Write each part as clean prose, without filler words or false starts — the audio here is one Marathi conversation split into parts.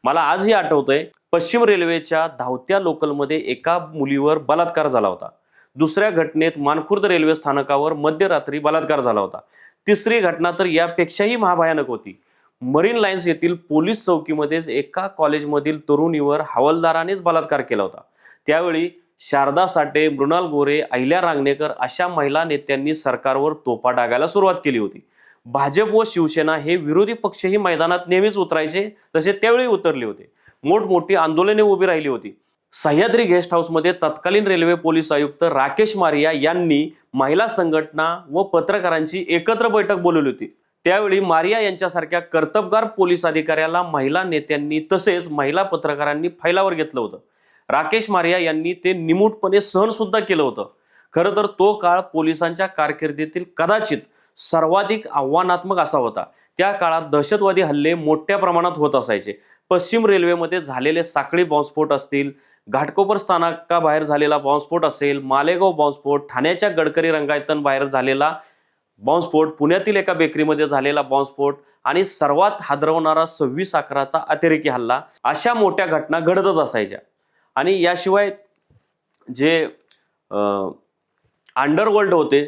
मला आजही आठवतंय, पश्चिम रेल्वेच्या धावत्या लोकलमध्ये एका मुलीवर बलात्कार झाला होता. दुसऱ्या घटनेत मानखुर्द रेल्वे स्थानकावर मध्यरात्री बलात्कार झाला होता. तिसरी घटना तर यापेक्षाही महाभयानक होती. मरीन लाईन्स येथील पोलीस चौकीमध्येच एका कॉलेजमधील तरुणीवर हवालदारानेच बलात्कार केला होता. त्यावेळी शारदा साठे, मृणाल गोरे, अहिल्या रांगणेकर अशा महिला नेत्यांनी सरकारवर तोफा डागायला सुरुवात केली होती. भाजप व शिवसेना हे विरोधी पक्षही मैदानात नेहमीच उतरायचे, तसे त्यावेळी उतरले होते. मोठमोठी आंदोलने उभी राहिली होती. सह्याद्री गेस्ट हाऊसमध्ये तत्कालीन रेल्वे पोलीस आयुक्त राकेश मारिया यांनी महिला संघटना व पत्रकारांची एकत्र बैठक बोलवली होती. त्यावेळी मारिया यांच्यासारख्या कर्तबगार पोलीस अधिकाऱ्याला महिला नेत्यांनी तसेच महिला पत्रकारांनी फैलावर घेतलं होतं. राकेश मारिया यांनी ते निमूटपणे सहन सुद्धा केलं होतं. खरं तर तो काळ पोलिसांच्या कारकिर्दीतील कदाचित सर्वाधिक आव्हानात्मक असा होता. त्या काळात दहशतवादी हल्ले मोठ्या प्रमाणात होत असायचे. पश्चिम रेल्वेमध्ये झालेले साखळी बॉम्बस्फोट असतील, घाटकोपर स्थानकाबाहेर झालेला बॉम्बस्फोट असेल, मालेगाव बॉम्बस्फोट, ठाण्याच्या गडकरी रंगायतन बाहेर झालेला बॉम्बस्फोट, पुण्यातील एका बेकरीमध्ये झालेला बॉम्बस्फोट आणि सर्वात हादरवणारा 26/11चा अतिरेकी हल्ला, अशा मोठ्या घटना घडतच असायच्या. आणि याशिवाय जे अंडरवर्ल्ड होते,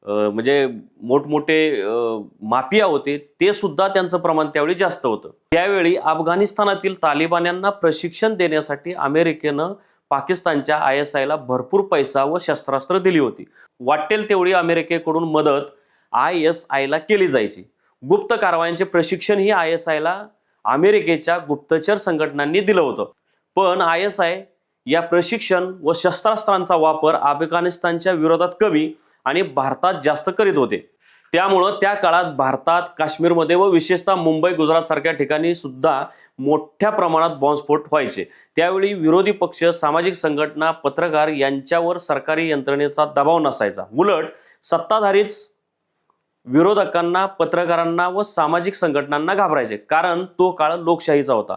म्हणजे मोठमोठे माफिया होते, ते सुद्धा त्यांचं प्रमाण त्यावेळी जास्त होतं. त्यावेळी अफगाणिस्तानातील तालिबान्यांना प्रशिक्षण देण्यासाठी अमेरिकेनं पाकिस्तानच्या ISIला भरपूर पैसा व शस्त्रास्त्र दिली होती. वाटेल तेवढी अमेरिकेकडून मदत ISIला केली जायची. गुप्त कारवायांचे प्रशिक्षण ही ISIला अमेरिकेच्या गुप्तचर संघटनांनी दिलं होतं. पण ISI या प्रशिक्षण व शस्त्रास्त्रांचा वापर अफगाणिस्तानच्या विरोधात कमी आणि भारतात जास्त करीत होते. त्यामुळं त्या काळात भारतात, काश्मीरमध्ये व विशेषतः मुंबई, गुजरात सारख्या ठिकाणी सुद्धा मोठ्या प्रमाणात बॉम्बस्फोट व्हायचे. त्यावेळी विरोधी पक्ष, सामाजिक संघटना, पत्रकार यांच्यावर सरकारी यंत्रणेचा दबाव नसायचा. उलट सत्ताधारीच विरोधकांना, पत्रकारांना व सामाजिक संघटनांना घाबरायचे, कारण तो काळ लोकशाहीचा होता.